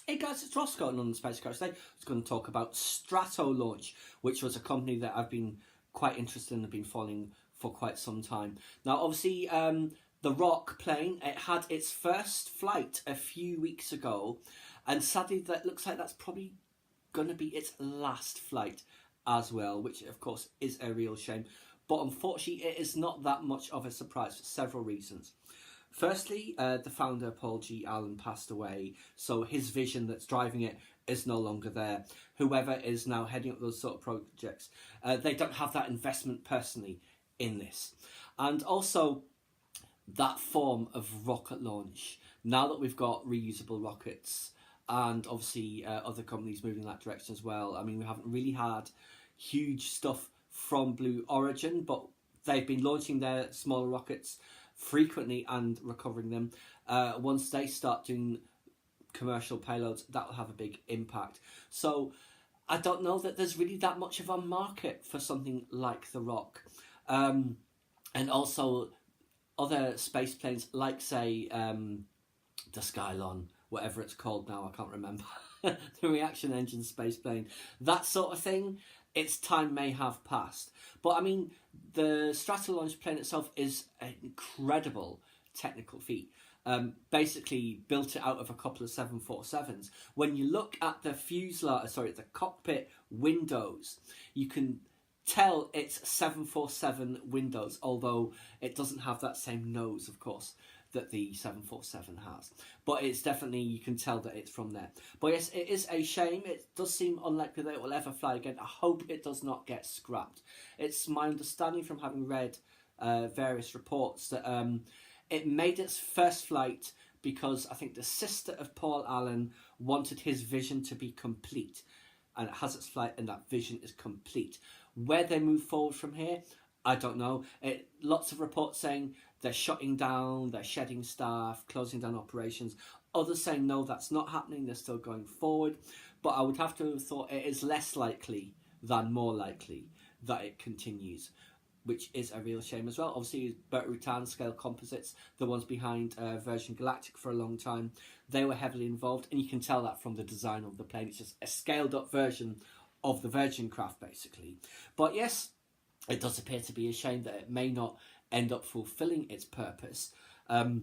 Hey guys, it's Roscoe on the Space Coast. Today I was going to talk about Stratolaunch, which was a company that I've been quite interested in and been following for quite some time. Now, obviously, the Rock plane, it had its first flight a few weeks ago, and sadly, that looks like that's probably going to be its last flight as well, which of course is a real shame. But unfortunately, it is not that much of a surprise for several reasons. Firstly, the founder, Paul G. Allen, passed away, so his vision that's driving it is no longer there. Whoever is now heading up those sort of projects, they don't have that investment personally in this. And also, that form of rocket launch, now that we've got reusable rockets, and obviously other companies moving in that direction as well. I mean, we haven't really had huge stuff from Blue Origin, but they've been launching their smaller rockets frequently and recovering them. Once they start doing commercial payloads, that will have a big impact. So I don't know that there's really that much of a market for something like the Rock. And also other space planes like, say, the Skylon, whatever it's called now, I can't remember. The reaction engine space plane, that sort of thing, its time may have passed. But I mean, the Stratolaunch plane itself is an incredible technical feat. Basically built it out of a couple of 747s. When you look at the the cockpit windows, you can tell it's 747 windows, although it doesn't have that same nose, of course, that the 747 has. But it's definitely, you can tell that it's from there. But yes, it is a shame. It does seem unlikely that it will ever fly again. I hope it does not get scrapped. It's my understanding from having read various reports that it made its first flight because I think the sister of Paul Allen wanted his vision to be complete. And it has its flight and that vision is complete. Where they move forward from here, I don't know. Lots of reports saying they're shutting down, they're shedding staff, closing down operations. Others saying no, that's not happening, they're still going forward. But I would have to have thought it is less likely than more likely that it continues, which is a real shame as well. Obviously, Burt Rutan Scale Composites, the ones behind Virgin Galactic for a long time, they were heavily involved, and you can tell that from the design of the plane. It's just a scaled up version of the Virgin craft, basically. But yes, it does appear to be a shame that it may not end up fulfilling its purpose. I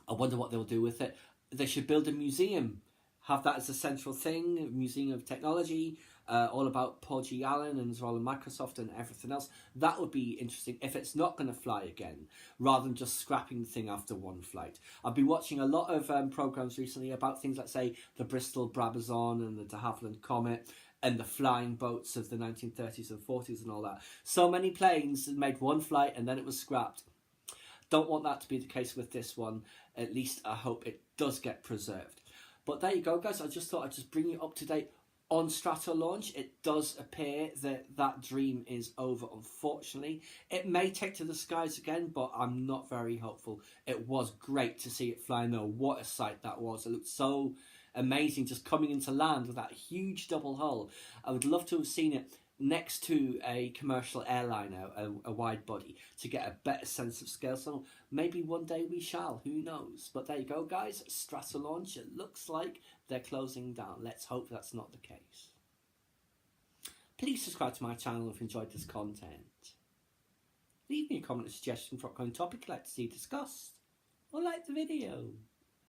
wonder what they'll do with it. They should build a museum, have that as a central thing, a museum of technology, all about Paul G. Allen and his role in Microsoft and everything else. That would be interesting if it's not going to fly again, rather than just scrapping the thing after one flight. I've been watching a lot of programs recently about things like, say, the Bristol Brabazon and the de Havilland Comet, and the flying boats of the 1930s and 40s and all that. So many planes made one flight and then it was scrapped. Don't want that to be the case with this one. At least I hope it does get preserved. But there you go, guys. I just thought I'd just bring you up to date on Stratolaunch. It does appear that that dream is over, unfortunately. It may take to the skies again, but I'm not very hopeful. It was great to see it flying though. What a sight that was. It looked so amazing just coming into land with that huge double hull. I would love to have seen it next to a commercial airliner, a wide body, to get a better sense of scale. So maybe one day we shall, who knows. But there you go, guys. Stratolaunch, it looks like they're closing down. Let's hope that's not the case. Please subscribe to my channel if you enjoyed this content. Leave me a comment or suggestion for upcoming topic you'd like to see discussed, or like the video.